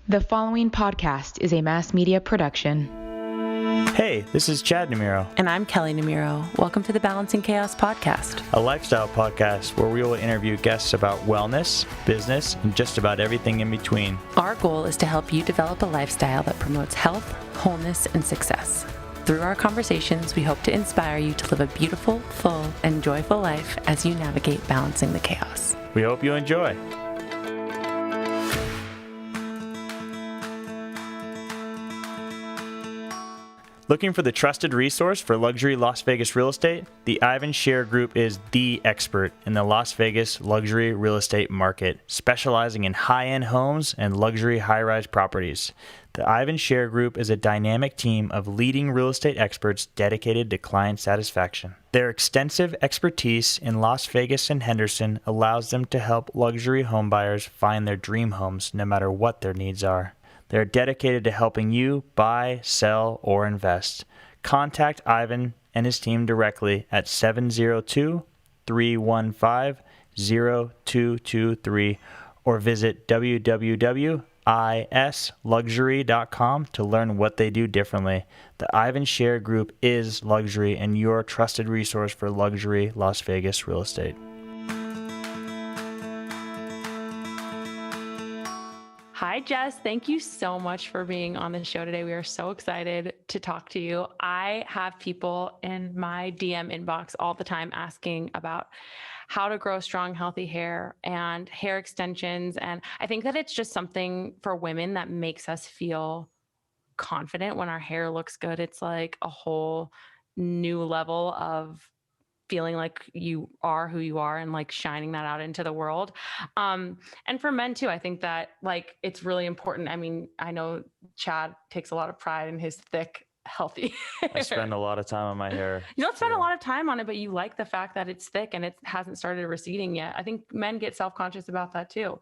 The following podcast is a mass media production. Hey, this is Chad Namiro. And I'm Kelley Namiro. Welcome to the Balancing Chaos podcast, A lifestyle podcast where we will interview guests about wellness, business, and just about everything in between. Our goal is to help you develop a lifestyle that promotes health, wholeness, and success. Through our conversations, we hope to inspire you to live a beautiful, full, and joyful life as you navigate balancing the chaos. We hope you enjoy. Looking for the trusted resource for luxury Las Vegas real estate? The Ivan Share Group is the expert in the Las Vegas luxury real estate market, specializing in high-end homes and luxury high-rise properties. The Ivan Share Group is a dynamic team of leading real estate experts dedicated to client satisfaction. Their extensive expertise in Las Vegas and Henderson allows them to help luxury homebuyers find their dream homes no matter what their needs are. They're dedicated to helping you buy, sell, or invest. Contact Ivan and his team directly at 702-315-0223 or visit www.isluxury.com to learn what they do differently. The Ivan Share Group is luxury and your trusted resource for luxury Las Vegas real estate. Hi, Jess. Thank you so much for being on the show today. We are so excited to talk to you. I have people in my DM inbox all the time asking about how to grow strong, healthy hair and hair extensions. And I think that it's just something for women that makes us feel confident when our hair looks good. It's like a whole new level of feeling like you are who you are and like shining that out into the world. And for men too, I think that like, it's really important. I mean, I know Chad takes a lot of pride in his thick, healthy hair. I spend a lot of time on my hair. You don't spend a lot of time on it, but you like the fact that it's thick and it hasn't started receding yet. I think men get self-conscious about that too.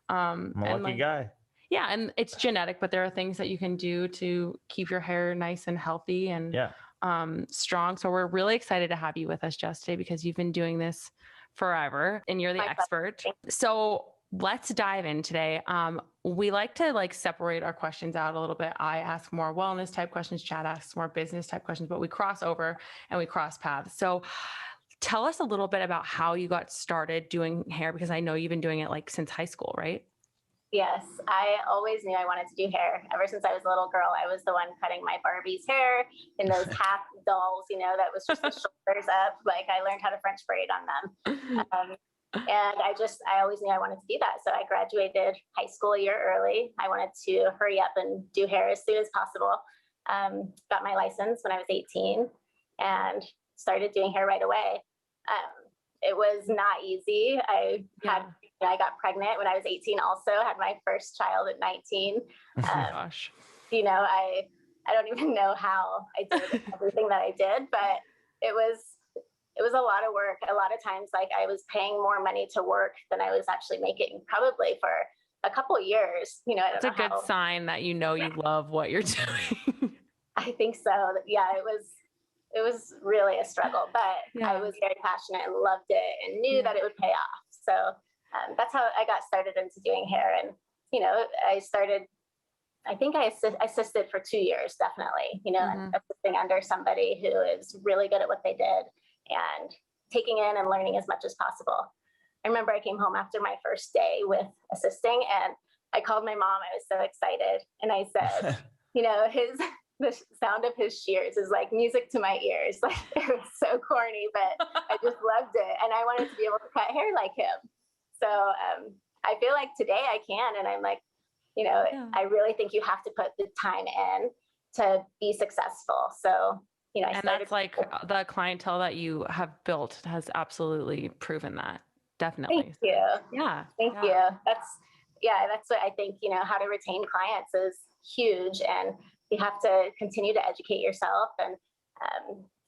I'm a lucky guy. Yeah. And it's genetic, but there are things that you can do to keep your hair nice and healthy and strong. So we're really excited to have you with us, Jess, today because you've been doing this forever and you're the expert. So let's dive in today. We like to like separate our questions out a little bit. I ask more wellness type questions. Chad asks more business type questions, but we cross over and we cross paths. So tell us a little bit about how you got started doing hair, because I know you've been doing it like since high school, right? Yes, I always knew I wanted to do hair. Ever since I was a little girl, I was the one cutting my Barbie's hair in those half dolls, you know, that was just the shoulders up. Like I learned how to French braid on them. And I always knew I wanted to do that. So I graduated high school a year early. I wanted to hurry up and do hair as soon as possible. Got my license when I was 18 and started doing hair right away. It was not easy. I got pregnant when I was 18 also, had my first child at 19. Gosh. You know, I don't even know how I did everything that I did, but it was a lot of work. A lot of times, like I was paying more money to work than I was actually making, probably for a couple of years. You know, it's a good sign that you know you love what you're doing. I think so. Yeah, it was really a struggle, but I was very passionate and loved it and knew that it would pay off. So that's how I got started into doing hair. And, you know, I think I assisted for 2 years, definitely, you know, assisting under somebody who is really good at what they did and taking in and learning as much as possible. I remember I came home after my first day with assisting and I called my mom. I was so excited. And I said, you know, the sound of his shears is like music to my ears. Like it was so corny, but I just loved it. And I wanted to be able to cut hair like him. So I feel like today I can. And I'm like, you know, I really think you have to put the time in to be successful. So, you know, that's like the clientele that you have built has absolutely proven that. Definitely. Thank you. Yeah. Thank you. That's what I think, you know, how to retain clients is huge. And you have to continue to educate yourself. And,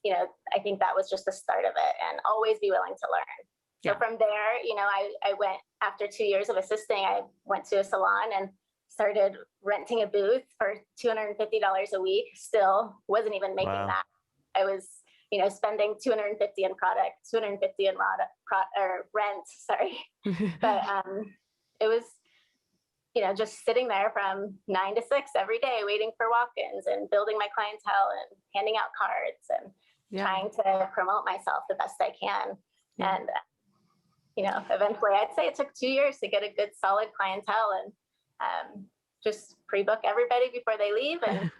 you know, I think that was just the start of it and always be willing to learn. So from there, you know, I went after 2 years of assisting, I went to a salon and started renting a booth for $250 a week. Still wasn't even making that. I was, you know, spending $250 in product, $250 in rent. Sorry. But it was, just sitting there from 9 to 6 every day, waiting for walk-ins and building my clientele and handing out cards and trying to promote myself the best I can. Yeah. And, eventually I'd say it took 2 years to get a good solid clientele and just pre-book everybody before they leave and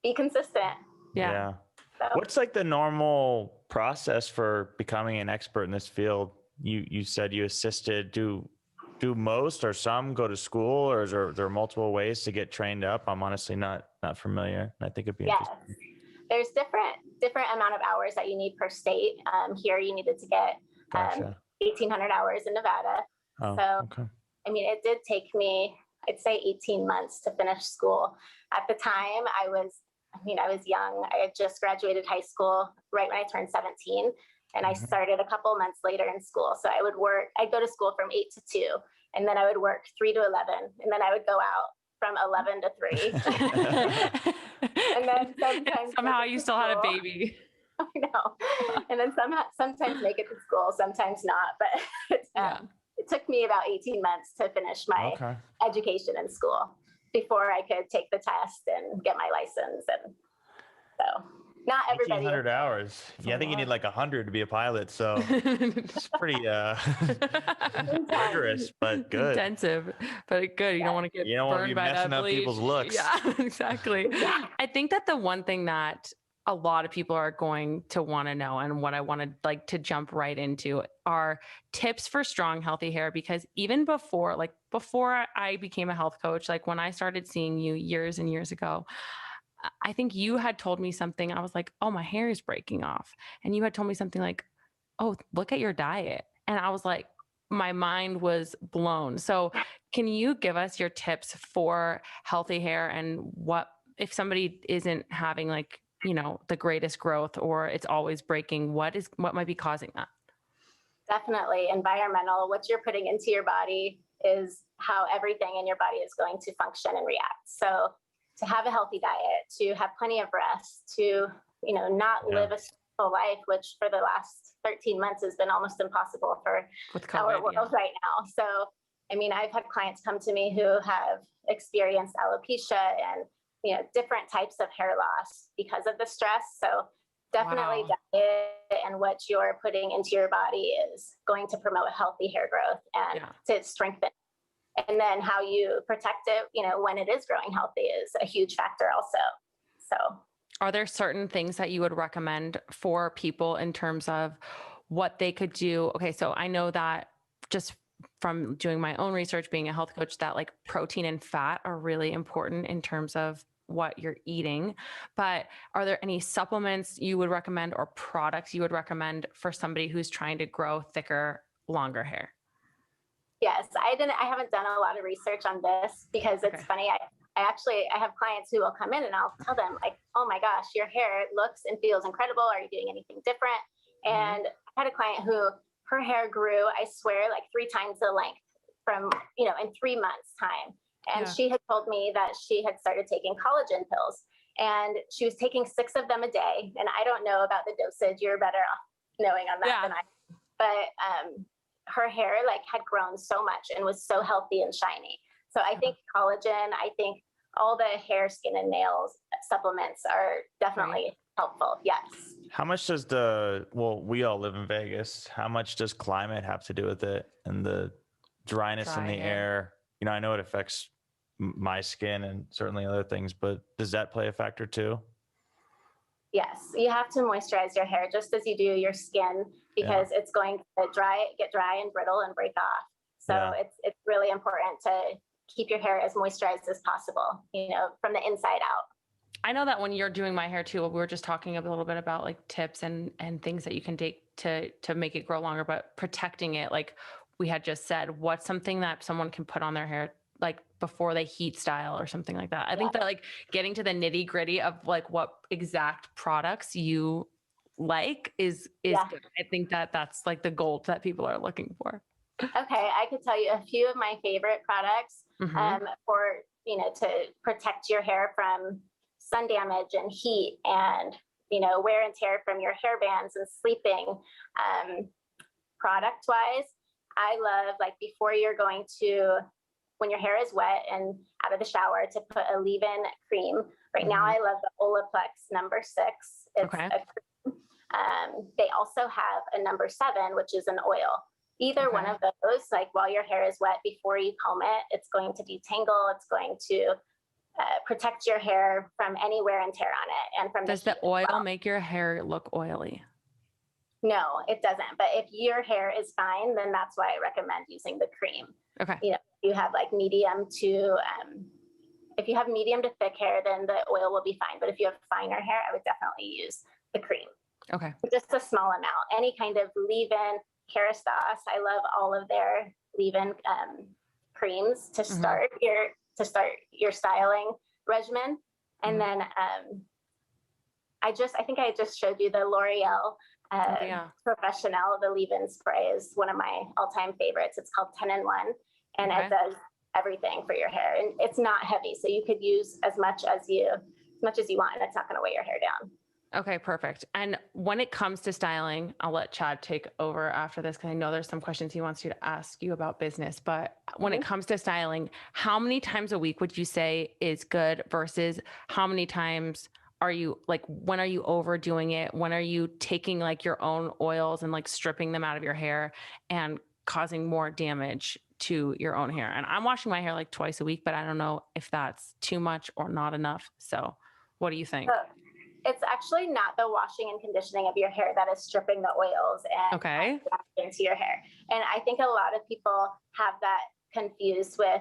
be consistent. Yeah. So. What's like the normal process for becoming an expert in this field? You said you assisted. Do most or some go to school, or is there multiple ways to get trained up? I'm honestly not familiar. I think it'd be interesting. There's different amount of hours that you need per state. Here you needed to get 1,800 hours in Nevada. Oh, so, okay. I mean, it did take me, I'd say 18 months to finish school. At the time I was young. I had just graduated high school right when I turned 17. And I started a couple months later in school. So I'd go to school from 8 to 2, and then I would work 3 to 11. And then I would go out from 11 to 3. And then somehow you still had a baby. I know. And then sometimes make it to school, sometimes not. But it took me about 18 months to finish my education in school before I could take the test and get my license. And so not everybody. 1,800 hours. Yeah, I think you need like 100 to be a pilot. So it's pretty rigorous, but good. Intensive, but good. You don't want to get burned by that bleach. You don't want to be messing up people's looks. Yeah, exactly. I think that the one thing that a lot of people are going to want to know, and what I wanted to jump right into, are tips for strong, healthy hair. Because even before I became a health coach, like when I started seeing you years and years ago, I think you had told me something. I was like, oh, my hair is breaking off. And you had told me something like, oh, look at your diet. And I was like, my mind was blown. So can you give us your tips for healthy hair, and what if somebody isn't having the greatest growth, or it's always breaking, what might be causing that? Definitely environmental. What you're putting into your body is how everything in your body is going to function and react. So to have a healthy diet, to have plenty of rest, to, not live a stressful life, which for the last 13 months has been almost impossible for our world right now. So, I mean, I've had clients come to me who have experienced alopecia and, different types of hair loss because of the stress. So definitely diet and what you're putting into your body is going to promote healthy hair growth and to strengthen. And then how you protect it, when it is growing healthy, is a huge factor also. So are there certain things that you would recommend for people in terms of what they could do? Okay, so I know that just from doing my own research, being a health coach, that protein and fat are really important in terms of what you're eating. But are there any supplements you would recommend, or products you would recommend for somebody who's trying to grow thicker, longer hair? Yes, I haven't done a lot of research on this, because it's funny. I have clients who will come in and I'll tell them oh my gosh, your hair looks and feels incredible. Are you doing anything different? And I had a client who her hair grew, I swear, 3 times the length from, in 3 months time. And she had told me that she had started taking collagen pills, and she was taking 6 of them a day. And I don't know about the dosage. You're better off knowing on that than I. But her hair had grown so much and was so healthy and shiny. So I think collagen, I think all the hair, skin, and nails supplements are definitely helpful. Yes. How much does we all live in Vegas. How much does climate have to do with it, and the dryness in the air? I know it affects my skin and certainly other things, but does that play a factor too? Yes, you have to moisturize your hair just as you do your skin, because it's going to get dry and brittle and break off. So it's really important to keep your hair as moisturized as possible, from the inside out. I know that when you're doing my hair too, we were just talking a little bit about tips and things that you can take to make it grow longer, but protecting it, we had just said, what's something that someone can put on their hair before they heat style or something like that? I think that getting to the nitty gritty of what exact products you is good. I think that that's the gold that people are looking for. Okay, I could tell you a few of my favorite products for to protect your hair from sun damage and heat and wear and tear from your hair bands and sleeping. Product wise, I love before you're going to when your hair is wet and out of the shower to put a leave-in cream. Right now, I love the Olaplex number 6. It's a cream. They also have a number 7, which is an oil. Either one of those, like while your hair is wet before you comb it, it's going to detangle. It's going to protect your hair from any wear and tear on it. And from does the oil make your hair look oily? No, it doesn't. But if your hair is fine, then that's why I recommend using the cream. Okay. You know, if you have like medium to thick hair, then the oil will be fine. But if you have finer hair, I would definitely use the cream. Okay. Just a small amount. Any kind of leave-in, Kerastase. I love all of their leave-in creams to start your styling regimen. And then I think I just showed you the L'Oreal Professional. The leave-in spray is one of my all-time favorites. It's called 10-in-1, and it does everything for your hair. And it's not heavy, so you could use as much as you want, and it's not going to weigh your hair down. Okay, perfect. And when it comes to styling, I'll let Chad take over after this because I know there's some questions he wants you to ask you about business. But when it comes to styling, how many times a week would you say is good versus how many times are you like, when are you overdoing it? When are you taking like your own oils and like stripping them out of your hair and causing more damage to your own hair? And I'm washing my hair like twice a week, but I don't know if that's too much or not enough. So what do you think? It's actually not the washing and conditioning of your hair that is stripping the oils and into your hair. And I think a lot of people have that confused with,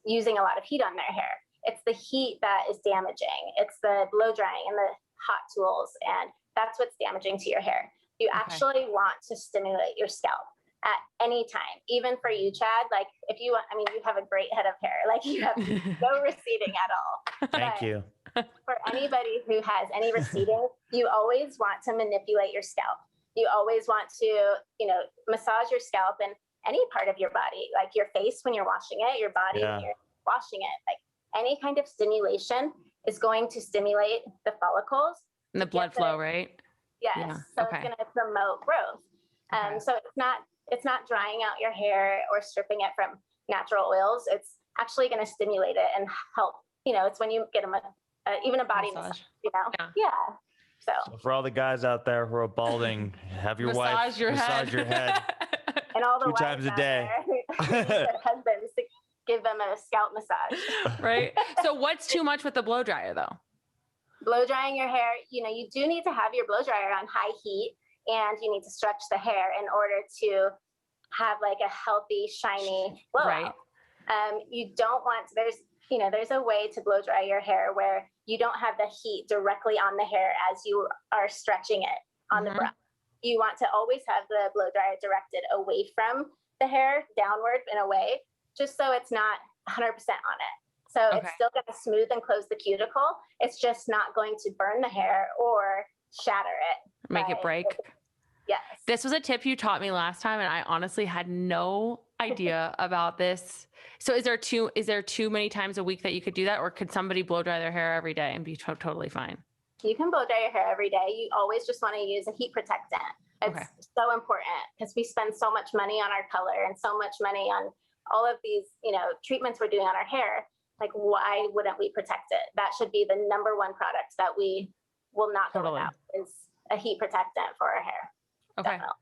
using a lot of heat on their hair. It's the heat that is damaging. It's the blow drying and the hot tools. And that's what's damaging to your hair. You actually want to stimulate your scalp at any time, even for you, Chad. Like if you want, you have a great head of hair, like you have no receding at all. Thank you. For anybody who has any receding, you always want to manipulate your scalp. You always want to, massage your scalp and any part of your body, like your face when you're washing it, your body when you're washing it. Like any kind of stimulation is going to stimulate the follicles. And the blood flow, right? Yes. Yeah. So it's going to promote growth. So it's not drying out your hair or stripping it from natural oils. It's actually going to stimulate it and help. It's when you get even a body massage, So for all the guys out there who are balding, have your wife massage your head and all the 2 times a day. Their husbands to give them a scalp massage. Right. So what's too much with the blow dryer though? Blow drying your hair, you do need to have your blow dryer on high heat, and you need to stretch the hair in order to have like a healthy, shiny blowout. Right. You don't want to, there's a way to blow dry your hair where you don't have the heat directly on the hair as you are stretching it on the brush. You want to always have the blow dryer directed away from the hair, downward in a way, just so it's not 100% on it. So it's still going to smooth and close the cuticle. It's just not going to burn the hair or shatter it. Make it break. Yes. This was a tip you taught me last time, and I honestly had no idea about this. So is there too many times a week that you could do that, or could somebody blow dry their hair every day and be totally fine? You can blow dry your hair every day. You always just want to use a heat protectant. It's so important because we spend so much money on our color and so much money on all of these, treatments we're doing on our hair. Like, why wouldn't we protect it? That should be the number one product that we will not go without, is a heat protectant for our hair. Okay. Definitely.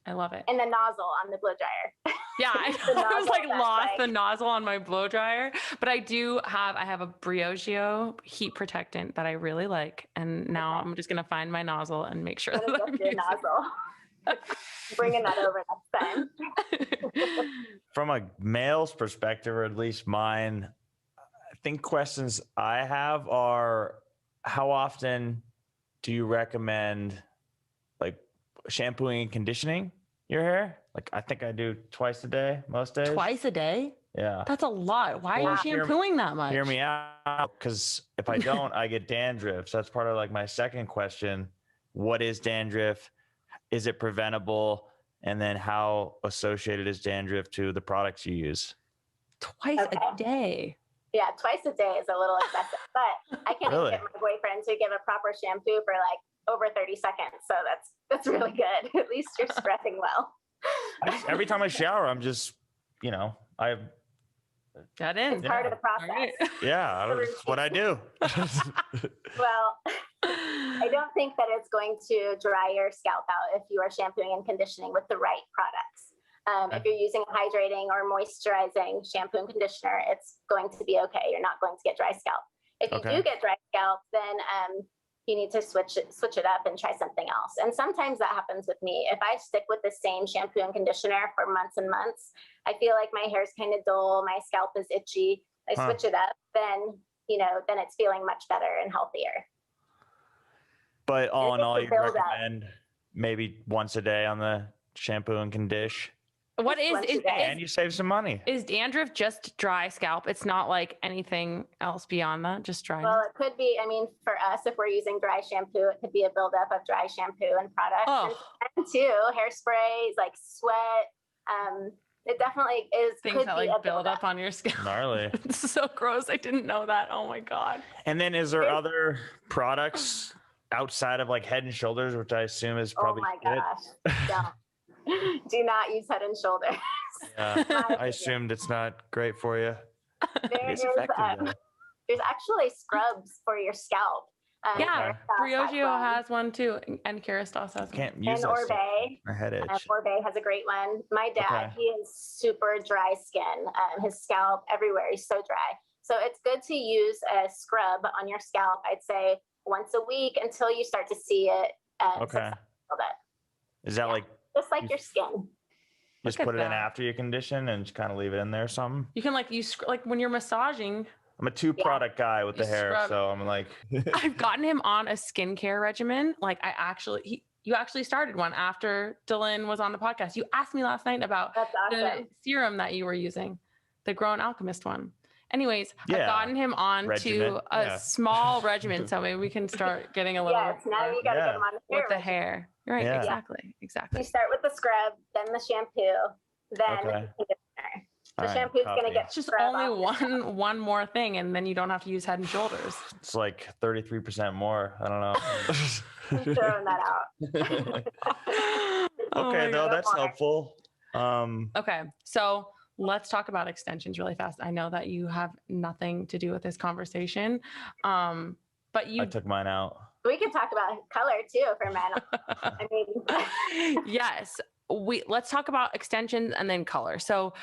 I love it. And the nozzle on the blow dryer. Yeah, I was lost the nozzle on my blow dryer, but I have a Briogeo heat protectant that I really like, and now I'm just gonna find my nozzle and make sure that I'm using nozzle. Bringing that over next time. From a male's perspective, or at least mine, I think questions I have are: how often do you recommend like shampooing and conditioning your hair? Like, I think I do twice a day, most days. Twice a day? Yeah. That's a lot. Why are you shampooing that much? Hear me out, because if I don't, I get dandruff. So that's part of like my second question. What is dandruff? Is it preventable? And then how associated is dandruff to the products you use? Twice a day. Yeah, twice a day is a little excessive, but I can even get my boyfriend to give a proper shampoo for like over 30 seconds. So that's really good. At least you're spreading well. Every time I shower, I'm just, I have That in. It's part of the process. Right. Yeah, that's what I do. Well, I don't think that it's going to dry your scalp out if you are shampooing and conditioning with the right products. If you're using a hydrating or moisturizing shampoo and conditioner, it's going to be okay. You're not going to get dry scalp. If you do get dry scalp, then you need to switch it up and try something else. And sometimes that happens with me. If I stick with the same shampoo and conditioner for months and months, I feel like my hair is kind of dull, my scalp is itchy. I switch it up, then it's feeling much better and healthier. But all in all, you recommend maybe once a day on the shampoo and condition. What is and you save some money. Is dandruff just dry scalp? It's not like anything else beyond that, just dry. Well, it could be. I mean, for us, if we're using dry shampoo, it could be a buildup of dry shampoo and products. Oh. And too, hairspray, like sweat. It definitely is. Things could that be like build up on your skin. Gnarly. It's so gross. I didn't know that. Oh my God. And then is there other products outside of like Head and Shoulders, which I assume is probably Oh my gosh. Don't. Do not use Head and Shoulders. Yeah, I assumed it's not great for you. There's actually scrubs for your scalp. Yeah, Briogeo has one too, and Kerastase has one. Can't use and that. Orbe. My head itch. Orbe has a great one. My dad, he is super dry skin. His scalp everywhere, he's so dry. So it's good to use a scrub on your scalp, I'd say once a week until you start to see it. Is that like just like your skin? Just put it in after you condition and just kind of leave it in there or something? You can like when you're massaging. I'm a 2-product guy with the hair, so I'm like. I've gotten him on a skincare regimen. Like you actually started one after Dylan was on the podcast. You asked me last night about the serum that you were using, the Grown Alchemist one. Anyways, I've gotten him on to a small regimen, so maybe we can start getting a little. Yes, now you got to get him on with the hair. Right, exactly. You start with the scrub, then the shampoo, then the conditioner. The shampoo's going to get just only one more thing, and then you don't have to use Head and Shoulders. It's like 33% more. I don't know. I'm throwing that out. Okay, though, that's helpful. Okay, so let's talk about extensions really fast. I know that you have nothing to do with this conversation, but I took mine out. We can talk about color too for men. I mean, yes, let's talk about extensions and then color. So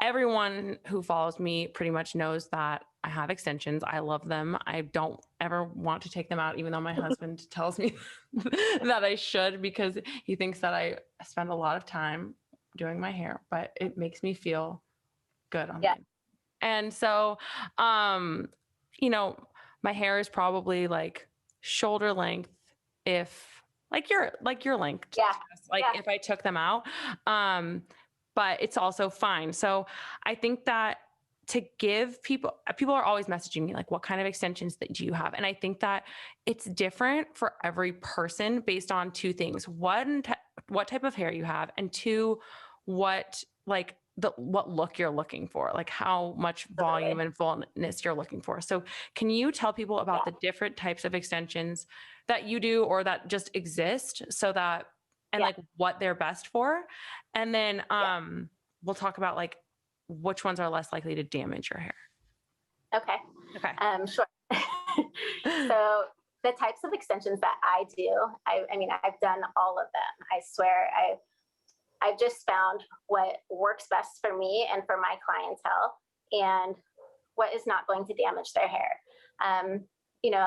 everyone who follows me pretty much knows that I have extensions. I love them. I don't ever want to take them out, even though my husband tells me that I should, because he thinks that I spend a lot of time doing my hair, but it makes me feel good on it. And so, my hair is probably like shoulder length, if like your length, if I took them out, but it's also fine. So I think that to give people are always messaging me like, what kind of extensions that do you have? And I think that it's different for every person based on 2 things. One, what type of hair you have, and 2, what look you're looking for, like how much volume and fullness you're looking for. So can you tell people about the different types of extensions that you do or that just exist, so that, and like what they're best for? And then we'll talk about like which ones are less likely to damage your hair. Okay. Sure. So the types of extensions that I do, I mean, I've done all of them. I swear I've just found what works best for me and for my clientele, and what is not going to damage their hair. A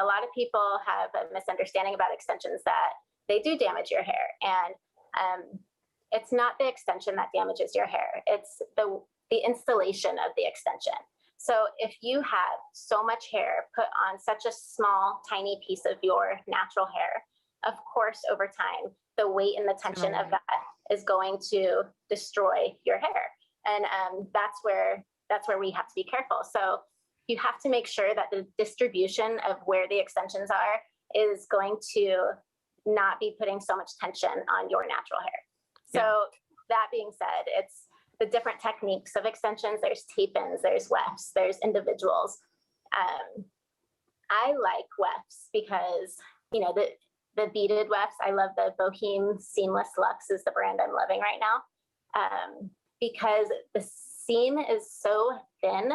lot of people have a misunderstanding about extensions, that they do damage your hair. And it's not the extension that damages your hair. It's the installation of the extension. So if you have so much hair put on such a small, tiny piece of your natural hair, of course, over time, the weight and the tension of that is going to destroy your hair. And that's where we have to be careful. So you have to make sure that the distribution of where the extensions are is going to not be putting so much tension on your natural hair. So that being said, it's the different techniques of extensions. There's tape-ins, there's wefts, there's individuals. I like wefts because, the beaded wefts, I love the Boheme Seamless Luxe is the brand I'm loving right now. Because the seam is so thin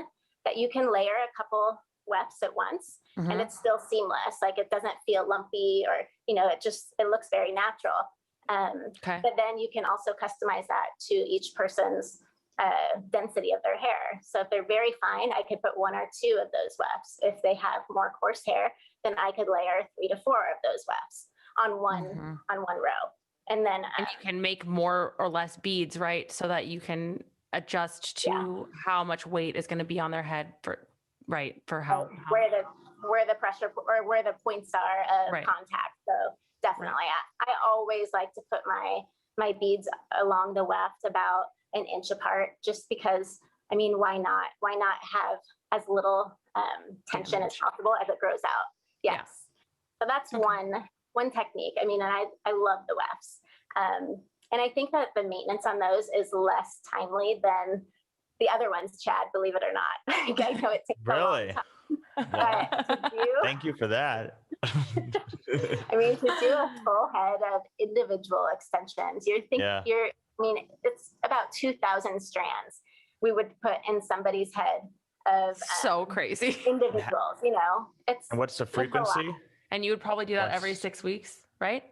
that you can layer a couple wefts at once and it's still seamless. Like it doesn't feel lumpy or, it looks very natural. But then you can also customize that to each person's density of their hair. So if they're very fine, I could put 1 or 2 of those wefts. If they have more coarse hair, then I could layer 3 to 4 of those wefts on one row. And then and you can make more or less beads, right? So that you can adjust to how much weight is going to be on their head for how where the pressure or where the points are of contact. So definitely, I always like to put my beads along the weft about an inch apart, just because, why not? Why not have as little tension as possible as it grows out? Yes. So that's one technique. And I love the wefts. And I think that the maintenance on those is less timely than the other ones, Chad, believe it or not. I know it takes a long time. Wow. But Thank you for that. to do a full head of individual extensions, it's about 2,000 strands we would put in somebody's head of so crazy individuals, it's. And what's the frequency? And you would probably do that every 6 weeks, right?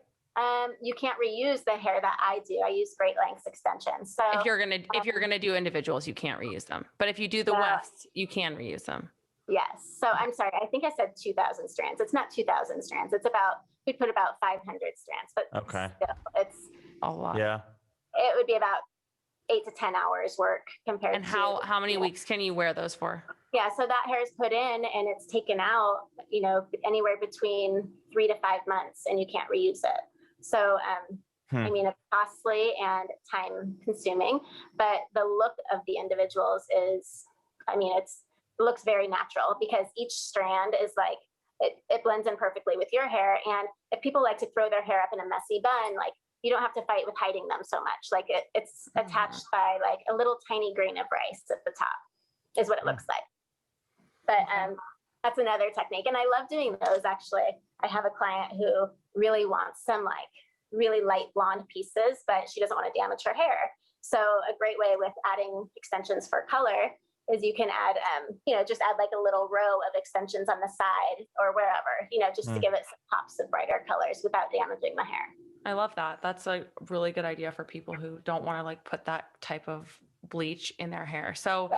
You can't reuse the hair that I do. I use great lengths extensions. So if you're gonna do individuals, you can't reuse them. But if you do the wefts, you can reuse them. Yes. So I'm sorry. I think I said 2,000 strands. It's not 2,000 strands. It's we put about 500 strands, but still, it's a lot. Yeah. It would be about 8 to 10 hours work compared and how many weeks can you wear those for? Yeah. So that hair is put in and it's taken out, anywhere between 3 to 5 months, and you can't reuse it. So, it's costly and time consuming, but the look of the individuals is, it looks very natural because each strand is like, it blends in perfectly with your hair. And if people like to throw their hair up in a messy bun, like you don't have to fight with hiding them so much. Like it's attached by like a little tiny grain of rice at the top is what it looks like. But that's another technique. And I love doing those. Actually, I have a client who really wants some like really light blonde pieces, but she doesn't want to damage her hair. So a great way with adding extensions for color is you can add, just add like a little row of extensions on the side or wherever, just to give it some pops of brighter colors without damaging the hair. I love that. That's a really good idea for people who don't want to like put that type of bleach in their hair. So,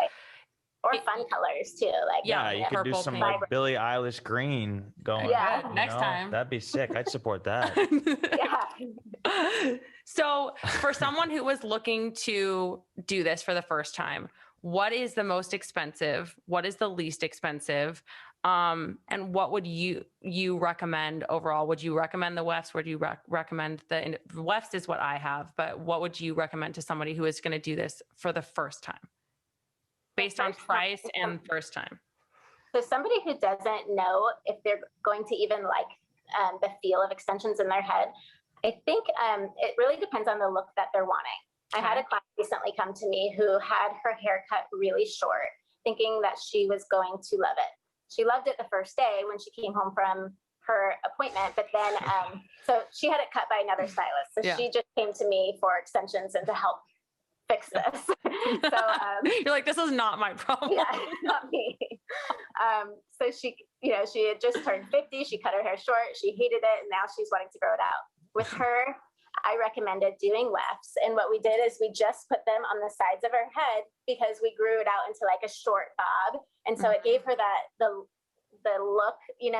or fun colors too. Like, you could do some like Billie Eilish green going. Yeah, next time. That'd be sick. I'd support that. So for someone who was looking to do this for the first time, what is the most expensive? What is the least expensive? And what would you recommend overall? Would you recommend the wefts? Would you recommend the wefts is what I have, but what would you recommend to somebody who is going to do this for the first time? Based on price and first time. So somebody who doesn't know if they're going to even like the feel of extensions in their head, I think it really depends on the look that they're wanting. I had a client recently come to me who had her hair cut really short, thinking that she was going to love it. She loved it the first day when she came home from her appointment, but then, so she had it cut by another stylist. So she just came to me for extensions and to help fix this. So you're like, this is not my problem. Yeah, not me. So she had just turned 50. She cut her hair short. She hated it. And now she's wanting to grow it out. With her, I recommended doing wefts. And what we did is we just put them on the sides of her head because we grew it out into like a short bob. And so it gave her the look,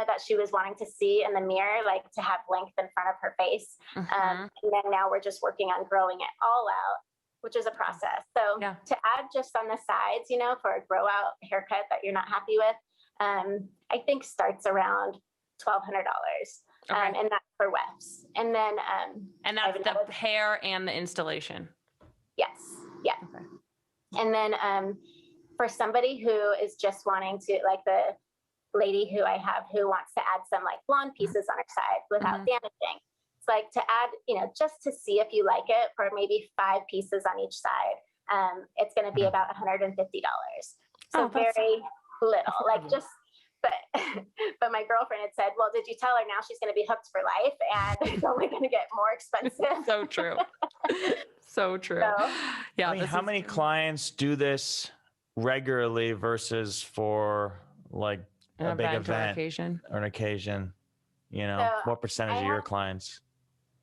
that she was wanting to see in the mirror, like to have length in front of her face. And then now we're just working on growing it all out, which is a process. So to add just on the sides, for a grow out haircut that you're not happy with, I think starts around $1,200. And that's for wefts. And then, and that's the hair and the installation. Yes. Yeah. Okay. And then, for somebody who is just wanting to, like the lady who I have who wants to add some like blonde pieces on her side without damaging, it's like to add, just to see if you like it for maybe 5 pieces on each side. It's going to be about $150. So very little, like just, but my girlfriend had said, well, did you tell her now she's going to be hooked for life and it's only going to get more expensive? So true. So true. Yeah. I mean, how many clients do this regularly versus for like a big event or an occasion? You know, So what percentage of your clients?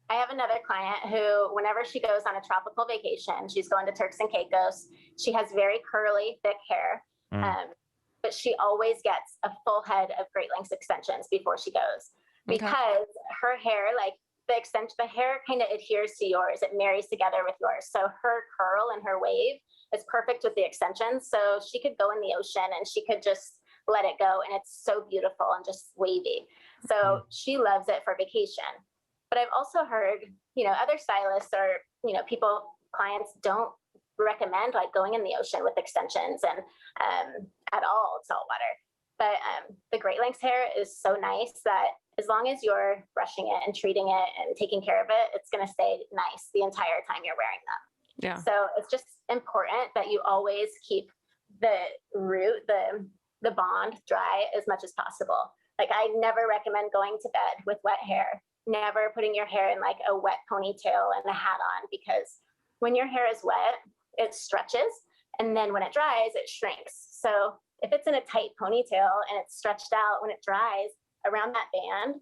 I have another client who, whenever she goes on a tropical vacation, she's going to Turks and Caicos. She has very curly, thick hair, but she always gets a full head of Great Lengths extensions before she goes, because her hair, like the hair kind of adheres to yours. It marries together with yours. So her curl and her wave is perfect with the extensions. So she could go in the ocean and she could just let it go. And it's so beautiful and just wavy. So she loves it for vacation. But I've also heard, other stylists or, clients don't recommend like going in the ocean with extensions and at all saltwater. But the Great Lengths hair is so nice that as long as you're brushing it and treating it and taking care of it, it's going to stay nice the entire time you're wearing them. Yeah. So it's just important that you always keep the root, the bond dry as much as possible. Like I never recommend going to bed with wet hair, never putting your hair in like a wet ponytail and a hat on, because when your hair is wet, it stretches. And then when it dries, it shrinks. So if it's in a tight ponytail and it's stretched out, when it dries around that band,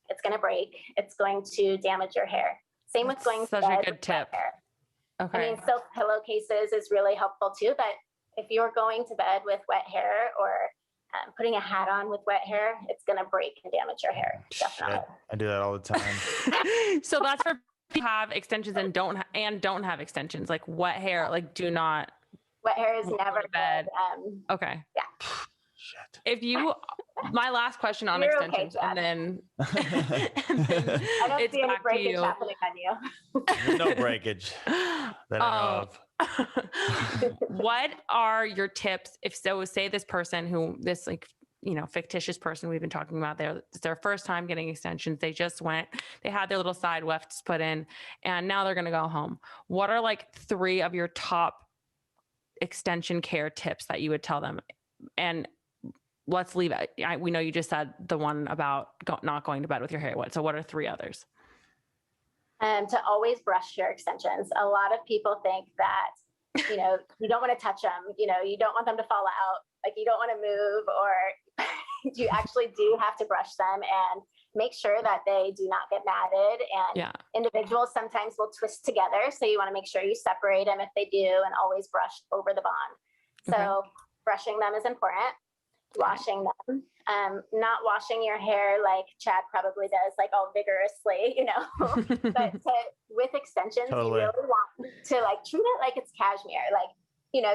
it's going to break. It's going to damage your hair. Same with going to bed. Such a good tip. Okay. I mean, silk pillowcases is really helpful too. But if you're going to bed with wet hair or putting a hat on with wet hair, it's going to break and damage your hair. Definitely. Shit, I do that all the time. So that's for people who have extensions and don't have extensions. Like wet hair, like do not. Wet hair is never good. Okay. Yeah. Shit. My last question on extensions, and then I don't see any breakage happening on you. There's no breakage that I know of. What are your tips? If so, say this person fictitious person we've been talking about, it's their first time getting extensions. They had their little side wefts put in and now they're going to go home. What are like 3 of your top extension care tips that you would tell them? And let's leave it. We know you just said the one about not going to bed with your hair wet. So what are 3 others? To always brush your extensions. A lot of people think that, you don't want to touch them, you don't want them to fall out, like you don't want to move, or you actually do have to brush them and make sure that they do not get matted. And individuals sometimes will twist together. So you want to make sure you separate them if they do, and always brush over the bond. So brushing them is important. Washing them, not washing your hair like Chad probably does, like all vigorously, but with extensions, you really want to like treat it like it's cashmere, like,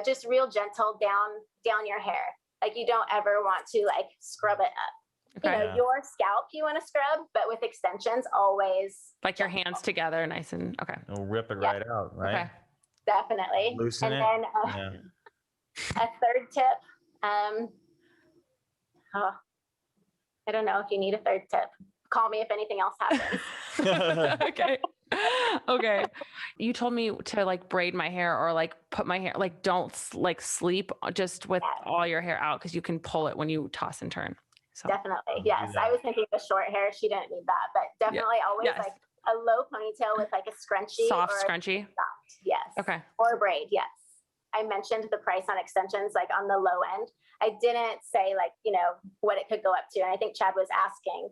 just real gentle down your hair. Like you don't ever want to like scrub it up. Okay. Your scalp you want to scrub, but with extensions, always like your hands together, nice and okay. It'll rip it right out, right? Okay. Definitely. Loosen it. Then a third tip. I don't know if you need a third tip. Call me if anything else happens. Okay. You told me to like braid my hair or like put my hair, like don't like sleep just with all your hair out, because you can pull it when you toss and turn. So definitely. Yes. I was thinking the short hair. She didn't need that, but definitely always like a low ponytail with like a scrunchie. Soft scrunchie. Soft. Yes. Okay. Or a braid. Yes. I mentioned the price on extensions, like on the low end. I didn't say like, what it could go up to. And I think Chad was asking,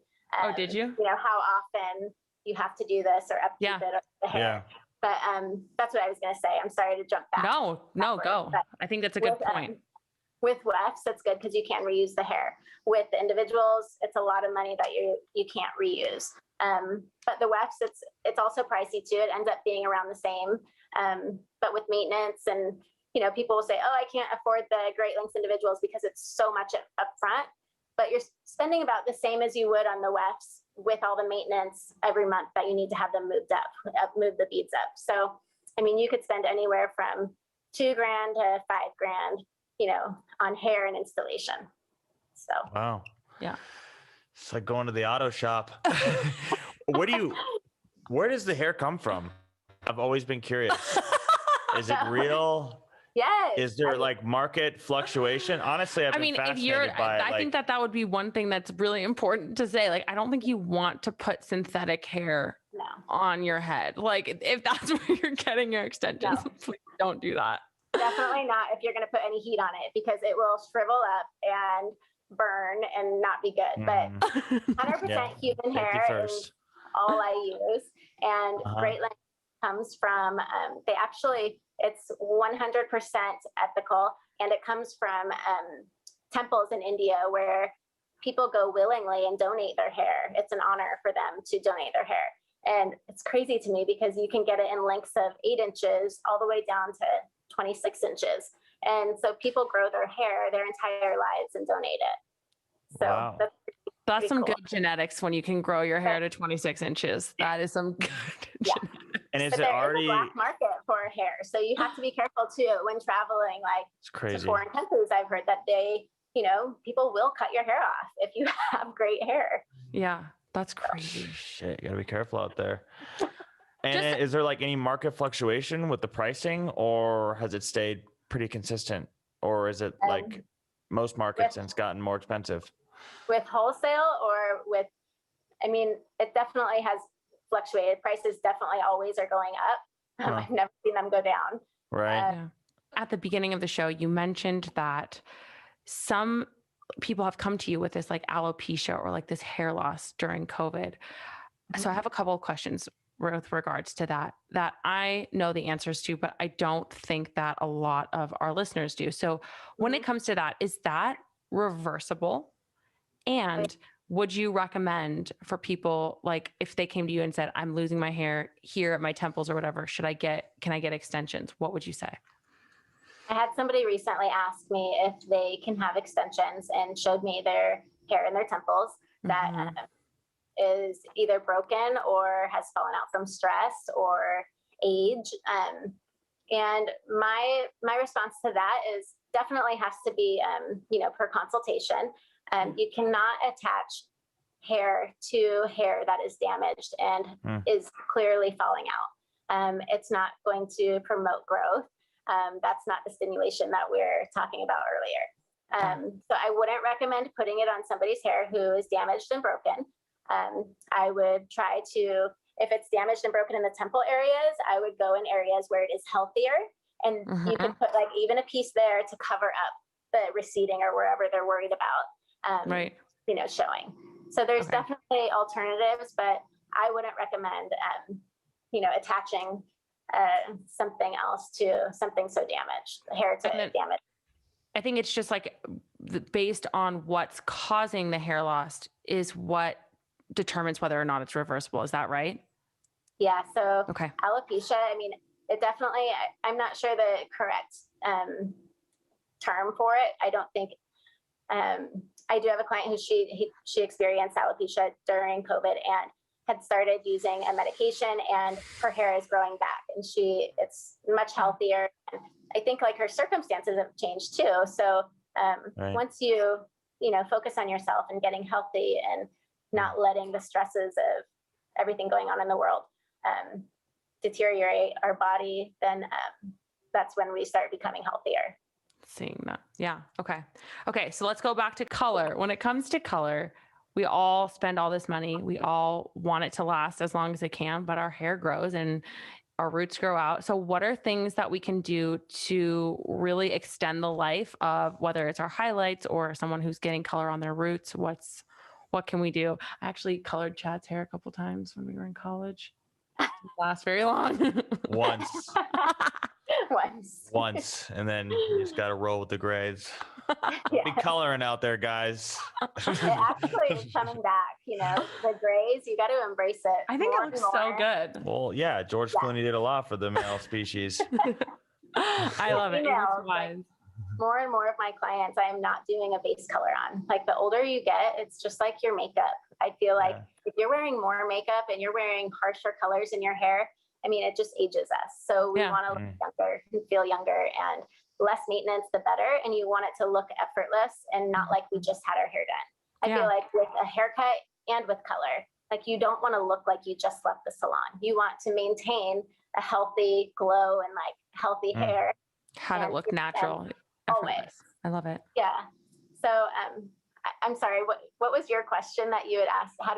did you? How often you have to do this or upkeep it or the hair. Yeah. But that's what I was going to say. I'm sorry to jump back. No, go. I think that's a good point. With wefts, that's good because you can reuse the hair. With the individuals, it's a lot of money that you can't reuse. But the wefts, it's also pricey too. It ends up being around the same. But with maintenance and people will say, I can't afford the Great Lengths individuals because it's so much up front, but you're spending about the same as you would on the wefts with all the maintenance every month that you need to have them move the beads up. So, I mean, you could spend anywhere from $2,000 to $5,000, on hair and installation. So, wow. Yeah. It's like going to the auto shop. Where does the hair come from? I've always been curious. Is it real? Yes. Is there like market fluctuation? Honestly, I've been fascinated by it. I think that would be one thing that's really important to say. Like, I don't think you want to put synthetic hair on your head. Like, if that's where you're getting your extensions, please don't do that. Definitely not if you're going to put any heat on it, because it will shrivel up and burn and not be good. But 100% human hair is all I use. And Great Length comes from, it's 100% ethical, and it comes from temples in India where people go willingly and donate their hair. It's an honor for them to donate their hair. And it's crazy to me because you can get it in lengths of 8 inches all the way down to 26 inches. And so people grow their hair their entire lives and donate it. So that's some good genetics when you can grow your hair to 26 inches. That is some good genetics. And is but it already a black market for hair? So you have to be careful too when traveling, like to foreign countries. I've heard that people will cut your hair off if you have great hair. Yeah, that's crazy. Shit, you gotta be careful out there. And is there like any market fluctuation with the pricing, or has it stayed pretty consistent, or is it like most markets and it's gotten more expensive? With wholesale or it definitely has fluctuated. Prices definitely always are going up. I've never seen them go down. Right. At the beginning of the show, you mentioned that some people have come to you with this like alopecia or like this hair loss during COVID. So I have a couple of questions with regards to that I know the answers to, but I don't think that a lot of our listeners do. So when it comes to that, is that reversible? And would you recommend for people, like if they came to you and said, I'm losing my hair here at my temples or whatever, can I get extensions? What would you say? I had somebody recently ask me if they can have extensions and showed me their hair in their temples that is either broken or has fallen out from stress or age. And my response to that is definitely has to be, per consultation. You cannot attach hair to hair that is damaged and is clearly falling out. It's not going to promote growth. That's not the stimulation that we're talking about earlier. So I wouldn't recommend putting it on somebody's hair who is damaged and broken. I would try to, if it's damaged and broken in the temple areas, I would go in areas where it is healthier, and you can put like even a piece there to cover up the receding or wherever they're worried about, showing. So there's definitely alternatives, but I wouldn't recommend, attaching something else to something so damaged, hair to damage. I think it's just like based on what's causing the hair loss is what determines whether or not it's reversible. Is that right? Yeah. So alopecia, it definitely, I'm not sure the correct term for it. I don't think, I do have a client who she experienced alopecia during COVID and had started using a medication, and her hair is growing back, and it's much healthier. And I think like her circumstances have changed too. So once you focus on yourself and getting healthy and not letting the stresses of everything going on in the world deteriorate our body, then that's when we start becoming healthier. Seeing that. Yeah. Okay. So let's go back to color. When it comes to color, we all spend all this money. We all want it to last as long as it can, but our hair grows and our roots grow out. So what are things that we can do to really extend the life of whether it's our highlights or someone who's getting color on their roots? What can we do? I actually colored Chad's hair a couple times when we were in college. It didn't last very long. Once. And then you just got to roll with the grades. Don't be coloring out there, guys. It actually is coming back, the grays, you got to embrace it. I think it looks so good. Well, yeah, George Clooney did a lot for the male species. I love it. More and more of my clients, I am not doing a base color on. Like the older you get, it's just like your makeup. I feel like if you're wearing more makeup and you're wearing harsher colors in your hair, it just ages us. So we want to look younger and feel younger, and less maintenance, the better. And you want it to look effortless and not like we just had our hair done. I feel like with a haircut and with color, like you don't want to look like you just left the salon. You want to maintain a healthy glow and like healthy hair. Have it look natural. Always. I love it. Yeah. So I'm sorry, what was your question that you had asked? How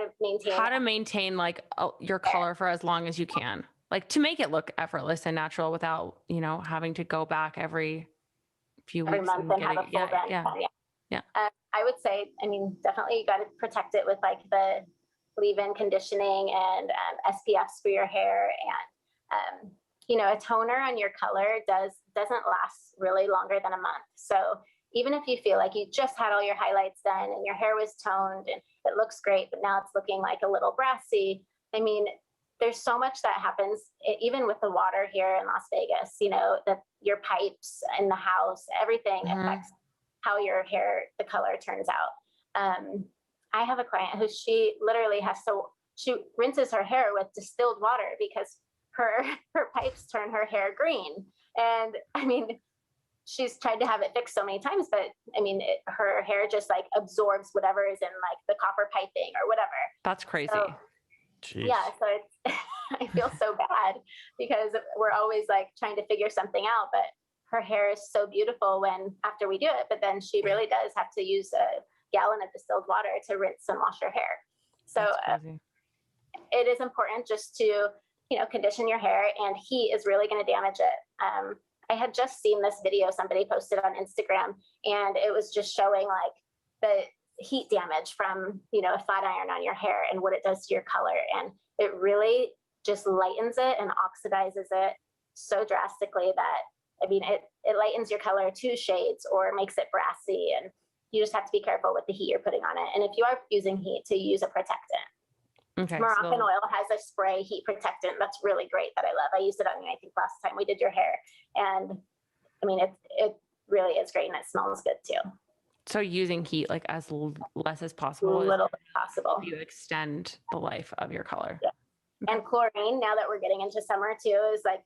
to maintain like your color for as long as you can, like to make it look effortless and natural without, having to go back every few weeks month and have a full yeah. I would say, definitely you got to protect it with like the leave-in conditioning and SPFs for your hair, and a toner on your color doesn't last really longer than a month. So even if you feel like you just had all your highlights done and your hair was toned and it looks great, but now it's looking like a little brassy, there's so much that happens, even with the water here in Las Vegas, that your pipes in the house, everything affects how your hair, the color turns out. I have a client who she literally she rinses her hair with distilled water because her pipes turn her hair green. And she's tried to have it fixed so many times, but her hair just like absorbs whatever is in like the copper piping or whatever. That's crazy. So, yeah. So it's, I feel so bad because we're always like trying to figure something out, but her hair is so beautiful after we do it, but then she really does have to use a gallon of distilled water to rinse and wash her hair. So it is important just to, condition your hair, and heat is really going to damage it. I had just seen this video somebody posted on Instagram, and it was just showing like the heat damage from, a flat iron on your hair and what it does to your color. And it really just lightens it and oxidizes it so drastically that, it lightens your color 2 shades or makes it brassy. And you just have to be careful with the heat you're putting on it. And if you are using heat, to use a protectant. Okay, Moroccan oil has a spray heat protectant that's really great that I love. I used it on you, I think, last time we did your hair. And it really is great, and it smells good too. So using heat like as less as possible. Little as possible. You extend the life of your color. Yeah. Okay. And chlorine, now that we're getting into summer too, is like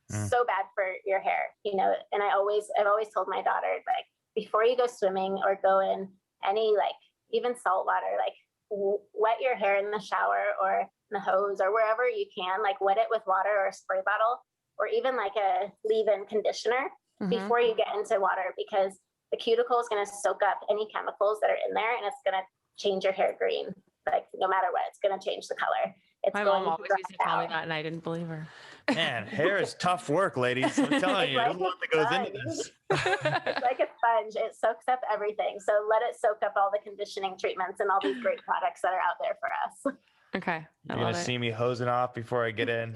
so bad for your hair, and I've always told my daughter, like, before you go swimming or go in any, like, even salt water, like wet your hair in the shower or in the hose or wherever you can, like wet it with water or a spray bottle or even like a leave-in conditioner before you get into water, because the cuticle is going to soak up any chemicals that are in there, and it's going to change your hair green. Like, no matter what, it's going to change the color. My mom always used to tell me that, and I didn't believe her. Man, hair is tough work, ladies. I'm telling you, there's a lot that goes into this. It's like a sponge. It soaks up everything. So let it soak up all the conditioning treatments and all these great products that are out there for us. Okay. You're going to see me hosing off before I get in.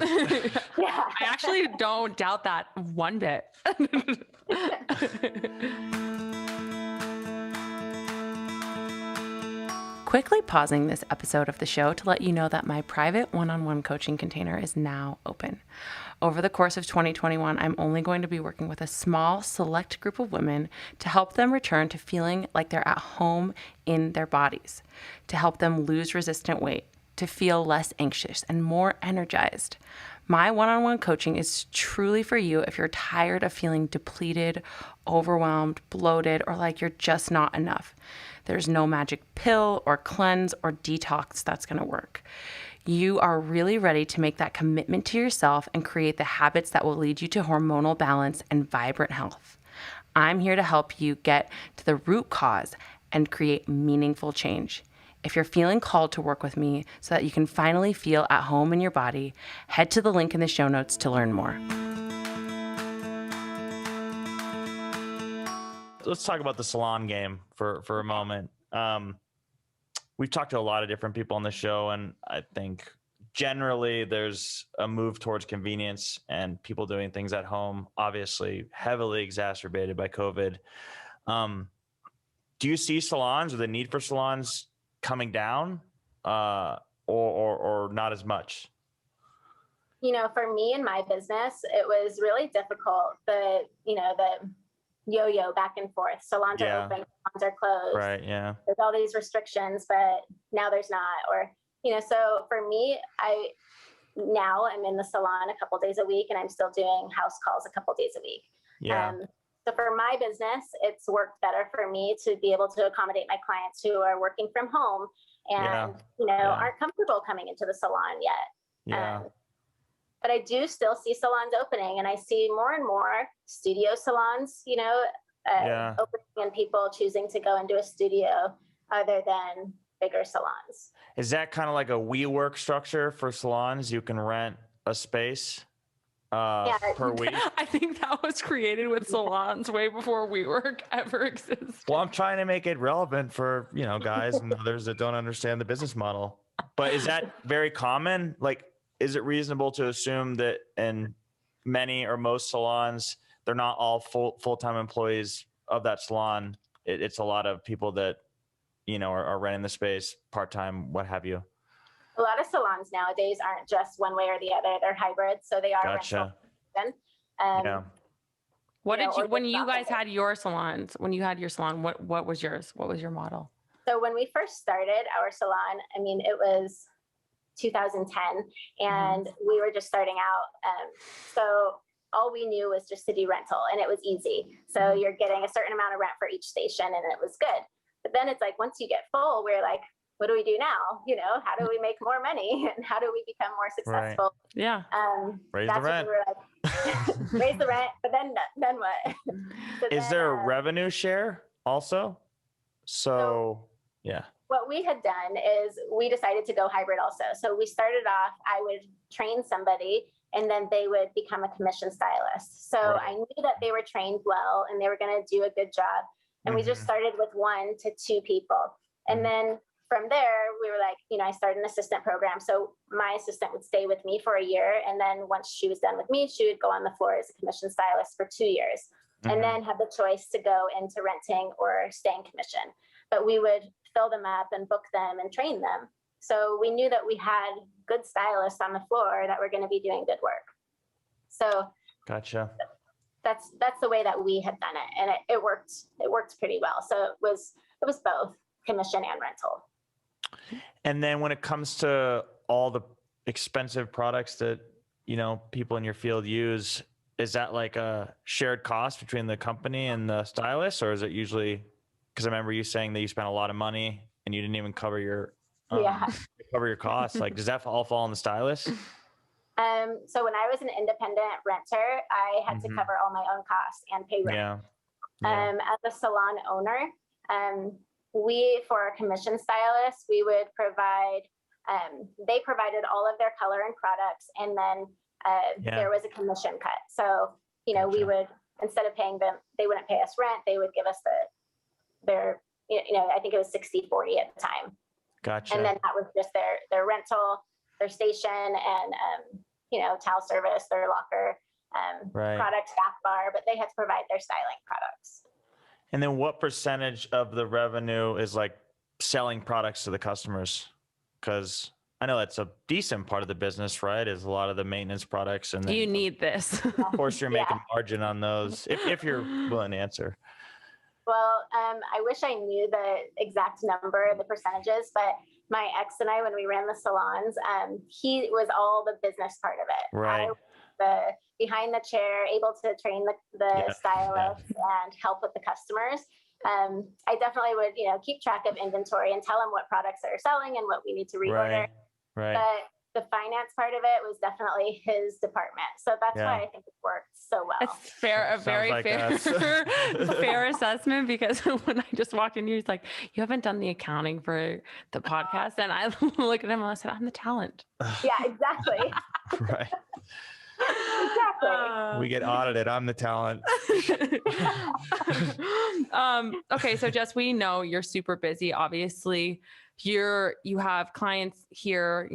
Yeah. I actually don't doubt that one bit. Quickly pausing this episode of the show to let you know that my private one-on-one coaching container is now open. Over the course of 2021, I'm only going to be working with a small, select group of women to help them return to feeling like they're at home in their bodies, to help them lose resistant weight, to feel less anxious and more energized. My one-on-one coaching is truly for you if you're tired of feeling depleted, overwhelmed, bloated, or like you're just not enough. There's no magic pill or cleanse or detox that's going to work. You are really ready to make that commitment to yourself and create the habits that will lead you to hormonal balance and vibrant health. I'm here to help you get to the root cause and create meaningful change. If you're feeling called to work with me so that you can finally feel at home in your body, head to the link in the show notes to learn more. Let's talk about the salon game for a moment. We've talked to a lot of different people on the show, and I think generally there's a move towards convenience and people doing things at home, obviously heavily exacerbated by COVID. Do you see salons or the need for salons coming down or not as much? For me and my business, it was really difficult. The yo-yo back and forth. Salons are open, salons are closed. Right, yeah. There's all these restrictions, but now there's not. Or, so for me, now I'm in the salon a couple days a week, and I'm still doing house calls a couple days a week. Yeah. So for my business, it's worked better for me to be able to accommodate my clients who are working from home and, aren't comfortable coming into the salon yet. Yeah. but I do still see salons opening, and I see more and more studio salons, opening and people choosing to go into a studio other than bigger salons. Is that kind of like a WeWork structure for salons? You can rent a space per week? I think that was created with salons way before WeWork ever existed. Well, I'm trying to make it relevant for, guys and others that don't understand the business model. But is that very common? Like, is it reasonable to assume that in many or most salons, they're not all full-time employees of that salon? It's a lot of people that, are renting the space part-time, what have you. A lot of salons nowadays aren't just one way or the other. They're hybrid. So they are. Gotcha. What did you, when you guys had your salons, when you had your salon, what was yours? What was your model? So when we first started our salon, it was 2010 and we were just starting out. So all we knew was just to do rental, and it was easy. So you're getting a certain amount of rent for each station, and it was good. But then it's like, once you get full, we're like, what do we do now? How do we make more money, and how do we become more successful? Right. Yeah. Raise the rent. We're like, raise the rent, but then what? Is there a revenue share also? So yeah. What we had done is we decided to go hybrid also. So we started off, I would train somebody and then they would become a commission stylist. So I knew that they were trained well and they were going to do a good job. And we just started with 1 to 2 people. And then from there, we were like, I started an assistant program. So my assistant would stay with me for a year. And then once she was done with me, she would go on the floor as a commission stylist for 2 years and then have the choice to go into renting or staying commission. But we would fill them up and book them and train them. So we knew that we had good stylists on the floor that were going to be doing good work. So gotcha. That's the way that we had done it. And it worked pretty well. So it was both commission and rental. And then when it comes to all the expensive products that, people in your field use, is that like a shared cost between the company and the stylist? Or is it usually, because I remember you saying that you spent a lot of money and you didn't even cover your costs. Like, does that all fall on the stylist? So when I was an independent renter, I had to cover all my own costs and pay rent. As a salon owner, for our commission stylists, we would provide, they provided all of their color and products, and then there was a commission cut. So, we would, instead of paying them, they wouldn't pay us rent, they would give us their, I think it was 60-40 at the time. Gotcha. And then that was just their rental, their station, and, towel service, their locker, product, back bar, but they had to provide their styling products. And then what percentage of the revenue is like selling products to the customers? Because I know that's a decent part of the business, right? Is a lot of the maintenance products. And then, you need this. Of course, you're making margin on those if you're willing to answer. Well, I wish I knew the exact number, the percentages, but my ex and I, when we ran the salons, he was all the business part of it. Right. The behind the chair, able to train the stylists and help with the customers. I definitely would, keep track of inventory and tell them what products are selling and what we need to reorder. Right. But the finance part of it was definitely his department. So that's why I think it worked so well. It's fair, a very like fair assessment, because when I just walked in, he was like, you haven't done the accounting for the podcast. And I looked at him and I said, I'm the talent. Yeah, exactly. Right. Exactly. We get audited. I'm the talent. Okay. So Jess, we know you're super busy. Obviously you have clients here,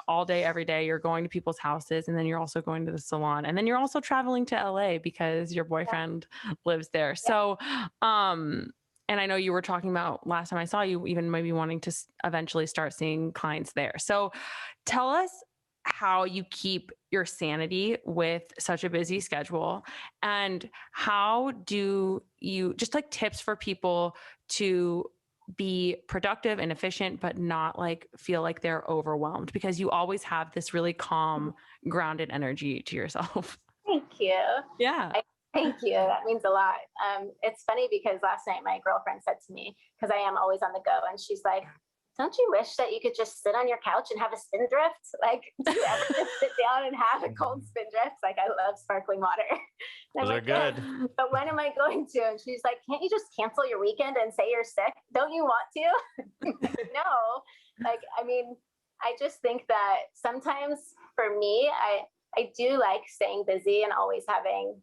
all day, every day. You're going to people's houses, and then you're also going to the salon, and then you're also traveling to LA because your boyfriend lives there. So, and I know you were talking about last time I saw you, even maybe wanting to eventually start seeing clients there. So tell us how you keep your sanity with such a busy schedule, and how do you, just like tips for people to be productive and efficient, but not like feel like they're overwhelmed, because you always have this really calm, grounded energy to yourself. Thank you. Yeah. Thank you. That means a lot. It's funny because last night my girlfriend said to me, because I am always on the go, and she's like, don't you wish that you could just sit on your couch and have a spindrift? Like, do you ever just sit down and have a cold spindrift? Like, I love sparkling water. Those are good. But when am I going to? And she's like, can't you just cancel your weekend and say you're sick? Don't you want to? No. Like, I mean, I just think that sometimes for me, I do like staying busy and always having,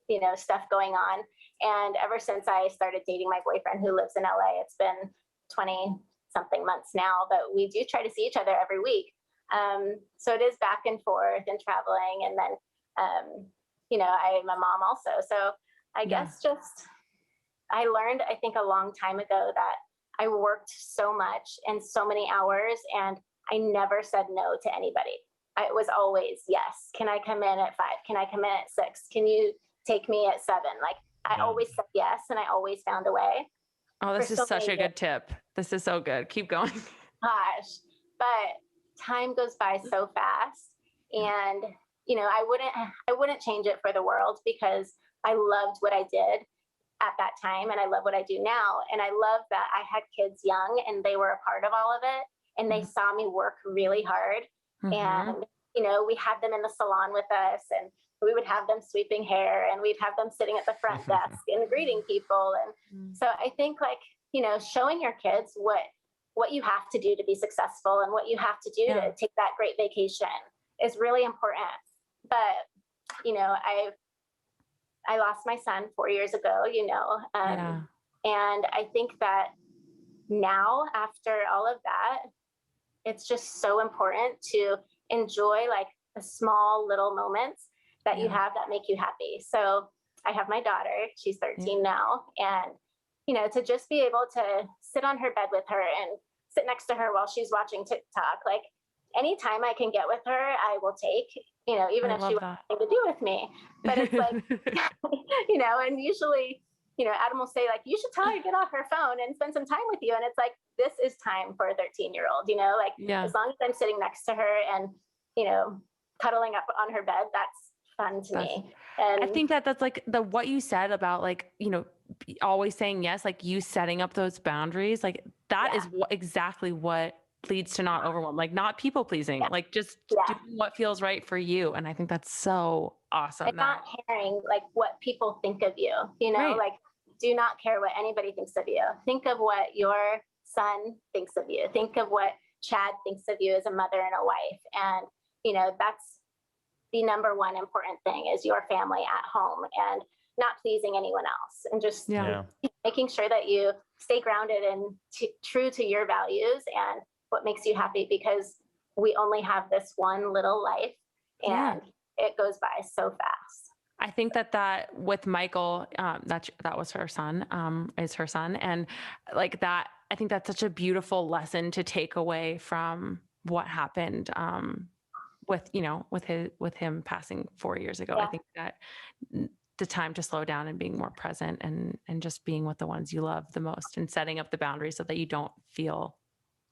you know, stuff going on. And ever since I started dating my boyfriend who lives in LA, it's been 20 something months now, but we do try to see each other every week. So it is back and forth and traveling. And then, you know, I'm a mom also. So I guess just, I learned, I think a long time ago that I worked so much and so many hours, and I never said no to anybody. It was always, yes. Can I come in at 5? Can I come in at 6? Can you take me at 7? Like, I always said yes, and I always found a way. Oh, this is such a good tip. This is so good. Keep going. Gosh, but time goes by so fast, and you know, I wouldn't change it for the world, because I loved what I did at that time, and I love what I do now. And I love that I had kids young, and they were a part of all of it, and they saw me work really hard. And you know, we had them in the salon with us, and we would have them sweeping hair, and we'd have them sitting at the front desk and greeting people. And so I think, like, you know, showing your kids what you have to do to be successful and what you have to do to take that great vacation is really important. But, you know, I lost my son 4 years ago, you know, and I think that now, after all of that, it's just so important to enjoy like the small little moments that you have that make you happy. So I have my daughter, she's 13 now. And, you know, to just be able to sit on her bed with her and sit next to her while she's watching TikTok, like anytime I can get with her, I will take, you know, even if she wants nothing to do with me. But it's like, you know, and usually, you know, Adam will say like, you should tell her to get off her phone and spend some time with you. And it's like, this is time for a 13-year-old, you know, like as long as I'm sitting next to her and, you know, cuddling up on her bed, that's fun to me. And I think that that's like what you said about like, you know, always saying yes, like you setting up those boundaries, like that is exactly what leads to not overwhelm, like not people pleasing, like just doing what feels right for you. And I think that's so awesome. And not caring like what people think of you, you know, like do not care what anybody thinks of you. Think of what your son thinks of you. Think of what Chad thinks of you as a mother and a wife. And, you know, that's the number one important thing is your family at home and not pleasing anyone else, and just making sure that you stay grounded and true to your values and what makes you happy, because we only have this one little life and it goes by so fast. I think that with Michael, that was her son, is her son. And like that, I think that's such a beautiful lesson to take away from what happened, with him passing 4 years ago. I think that the time to slow down and being more present and just being with the ones you love the most and setting up the boundaries so that you don't feel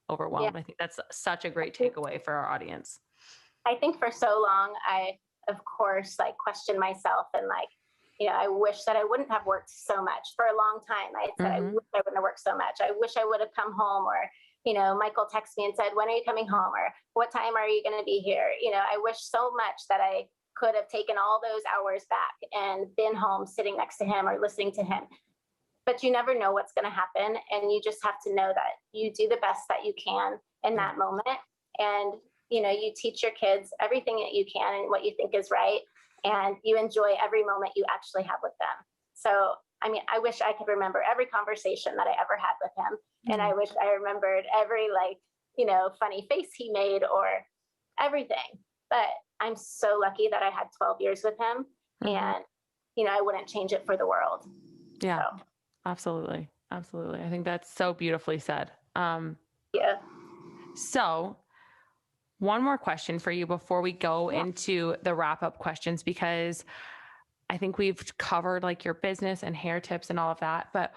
overwhelmed. I think that's such a great takeaway for our audience. I think for so long, I, of course, like questioned myself and like, you know, I wish that I wouldn't have worked so much for a long time. I said, I wish I wouldn't have worked so much. I wish I would have come home, or, you know, Michael texted me and said, when are you coming home? Or what time are you going to be here? You know, I wish so much that I could have taken all those hours back and been home sitting next to him or listening to him. But you never know what's going to happen. And you just have to know that you do the best that you can in that moment. And, you know, you teach your kids everything that you can and what you think is right. And you enjoy every moment you actually have with them. So, I mean, I wish I could remember every conversation that I ever had with him. And I wish I remembered every, like, you know, funny face he made or everything. But I'm so lucky that I had 12 years with him. And, you know, I wouldn't change it for the world. Yeah, so. Absolutely. Absolutely. I think that's so beautifully said. So one more question for you before we go into the wrap up questions, because I think we've covered like your business and hair tips and all of that, but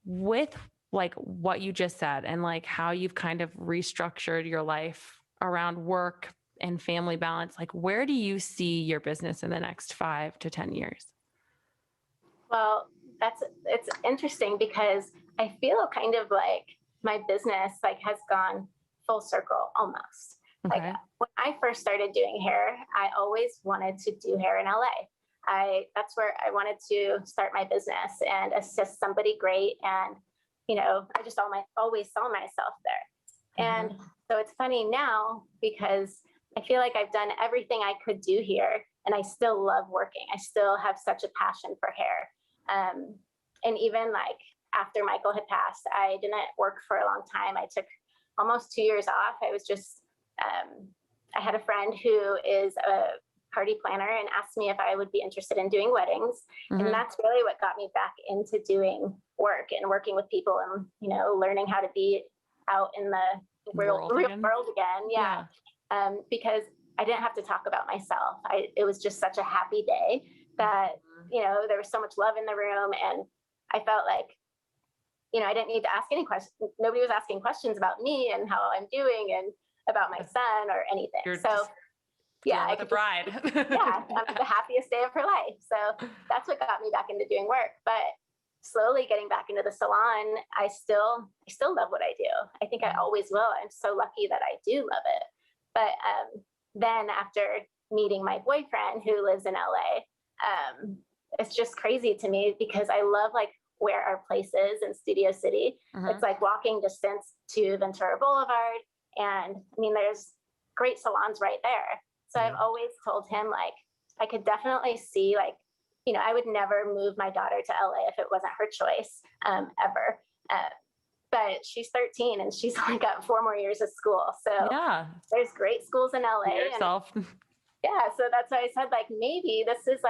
with like what you just said and like how you've kind of restructured your life around work and family balance, like where do you see your business in the next 5 to 10 years? Well, it's interesting because I feel kind of like my business like has gone full circle almost. Okay. Like when I first started doing hair, I always wanted to do hair in LA. That's where I wanted to start my business and assist somebody great. And, you know, I just always saw myself there. And so it's funny now because I feel like I've done everything I could do here and I still love working. I still have such a passion for hair. And even like after Michael had passed, I didn't work for a long time. I took almost 2 years off. I was just, I had a friend who is a party planner and asked me if I would be interested in doing weddings. And that's really what got me back into doing work and working with people and, you know, learning how to be out in the real world again. Yeah. Because I didn't have to talk about myself. It was just such a happy day that, you know, there was so much love in the room. And I felt like, you know, I didn't need to ask any questions. Nobody was asking questions about me and how I'm doing and about my son or anything. Yeah, the bride. Yeah, I'm the happiest day of her life. So that's what got me back into doing work. But slowly getting back into the salon, I still love what I do. I think I always will. I'm so lucky that I do love it. But then after meeting my boyfriend who lives in LA, it's just crazy to me because I love like where our place is in Studio City. It's like walking distance to Ventura Boulevard. And I mean, there's great salons right there. So I've always told him like, I could definitely see like, you know, I would never move my daughter to LA if it wasn't her choice, ever. But she's 13 and she's only got 4 more years of school. So there's great schools in LA. And, so that's why I said like, maybe this is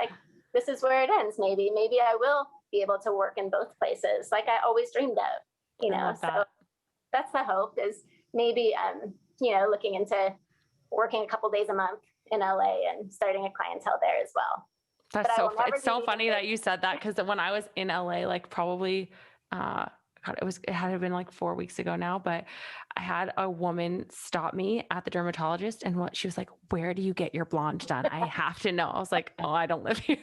where it ends. Maybe I will be able to work in both places like I always dreamed of, you know. So that's the hope is maybe, you know, looking into working a couple days a month in LA and starting a clientele there as well. It's so funny that you said that because when I was in LA, like probably, it had to have been like 4 weeks ago now, but I had a woman stop me at the dermatologist and she was like, "Where do you get your blonde done? I have to know." I was like, "Oh, I don't live here."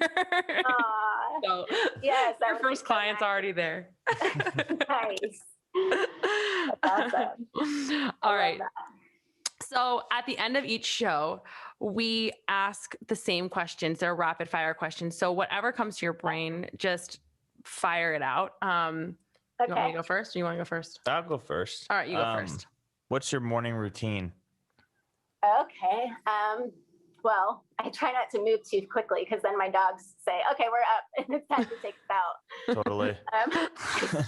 So yes, our first client's already there. Nice. That's awesome. All right. So at the end of each show, we ask the same questions. They're rapid fire questions. So whatever comes to your brain, just fire it out. You want me to go first? Or you want to go first? I'll go first. All right, you go first. What's your morning routine? Okay. Well, I try not to move too quickly because then my dogs say, "Okay, we're up and it's time to take us out." Totally.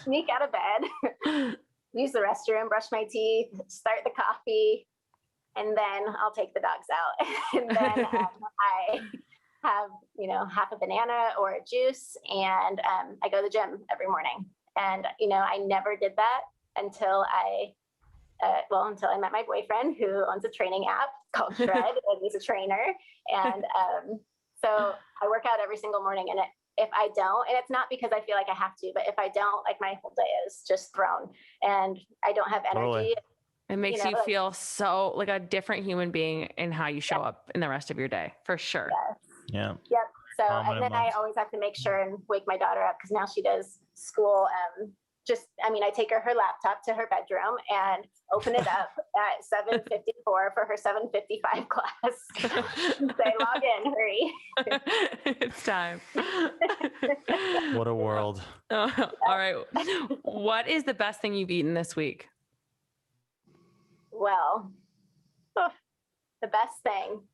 Sneak out of bed, use the restroom, brush my teeth, start the coffee, and then I'll take the dogs out. And then I have, you know, half a banana or a juice, and I go to the gym every morning. And, you know, I never did that until until I met my boyfriend who owns a training app called Shred, and he's a trainer. And so I work out every single morning. And if I don't, and it's not because I feel like I have to, but if I don't, like my whole day is just thrown and I don't have energy. Totally. It makes you feel so like a different human being in how you show up in the rest of your day, for sure. Yes. Yeah. Yep. So, and then I always have to make sure and wake my daughter up because now she does school. I take her laptop to her bedroom and open it up at 7:54 for her 7:55 class. Say, log in, hurry. It's time. What a world. All right. What is the best thing you've eaten this week? Well, the best thing.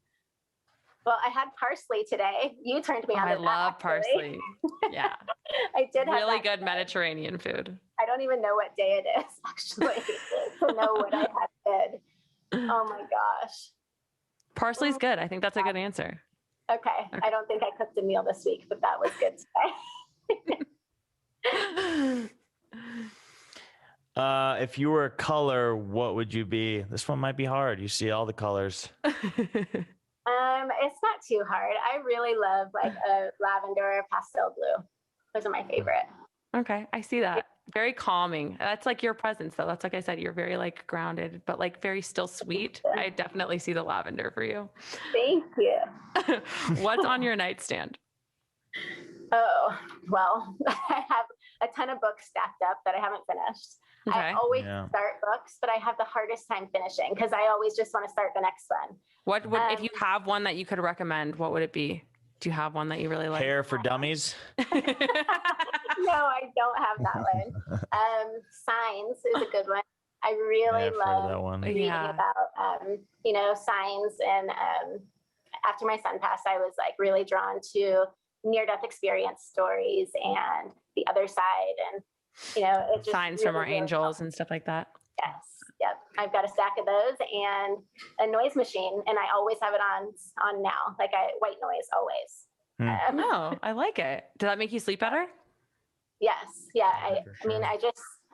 Well, I had parsley today. You turned me on to that. I love parsley. Yeah. I did have really good Mediterranean food. I don't even know what day it is, actually, to know what I had said. Oh my gosh. Parsley's good. I think that's a good answer. Okay. I don't think I cooked a meal this week, but that was good today. If you were a color, what would you be? This one might be hard. You see all the colors. It's not too hard. I really love like a lavender or pastel blue. Those are my favorite. Okay. I see that. Very calming. That's like your presence though. That's like I said, you're very like grounded, but like very still sweet. I definitely see the lavender for you. Thank you. What's on your nightstand? Oh, well, I have a ton of books stacked up that I haven't finished. Okay. I always start books, but I have the hardest time finishing because I always just want to start the next one. What would, if you have one that you could recommend, what would it be? Do you have one that you really like? Hair for Dummies. No, I don't have that one. Signs is a good one. I really love that one. reading about, signs. And after my son passed, I was like really drawn to near-death experience stories and the other side. And, it just signs really, from our really angels helped. and stuff like that. Yes. Yep. I've got a stack of those and a noise machine, and I always have it on now, like white noise always. Oh, I like it. Does that make you sleep better? Yes. Yeah. For sure.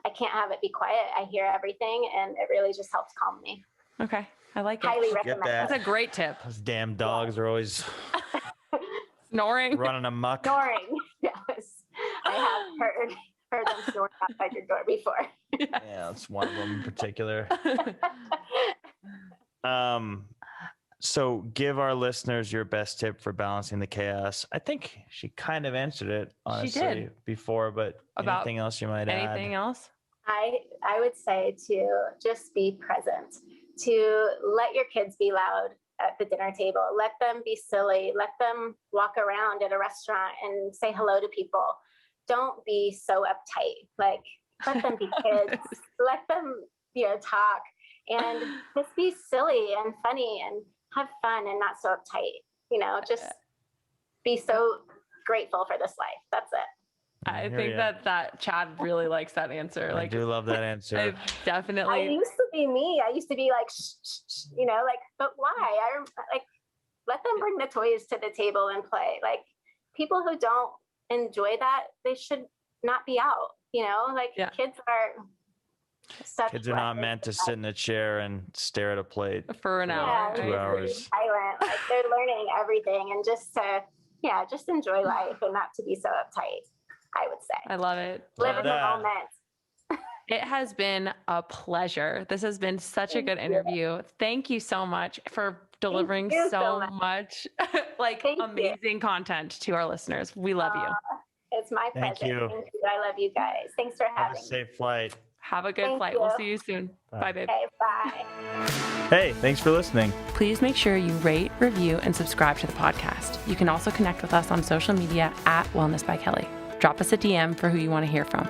I can't have it be quiet. I hear everything, and it really just helps calm me. Okay. I like it. Highly recommend That's it. a great tip. Those damn dogs are always Snoring. running amok. Snoring. Yes. I have heard them snore outside your door before. Yeah, that's one of them in particular. So give our listeners your best tip for balancing the chaos. I think she kind of answered it, honestly, before, but About anything else you might add? Anything else? I would say to just be present, to let your kids be loud at the dinner table, let them be silly, let them walk around at a restaurant and say hello to people. Don't be so uptight. Like, let them be kids, let them, talk, and just be silly and funny and have fun and not so uptight. Just be so grateful for this life. That's it. I think that Chad really likes that answer. I do love that answer. I definitely. I used to be me. I used to be like, shh, shh, but why? Let them bring the toys to the table and play. Like, people who don't enjoy that, they should not be out. Kids are Kids are not meant to sit in a chair and stare at a plate for an hour, 2 hours. Silent. Like, they're learning everything, and just enjoy life and not to be so uptight, I would say. I love it. Live in the moment. It has been a pleasure. This has been such a good interview. Thank you so much for delivering so much amazing content to our listeners. We love you. It's my pleasure. Thank you. I love you guys. Thanks for having me. Have a safe flight. Have a good flight. We'll see you soon. Bye, babe. Okay, bye. Hey, thanks for listening. Please make sure you rate, review, and subscribe to the podcast. You can also connect with us on social media at Wellness by Kelley. Drop us a DM for who you want to hear from.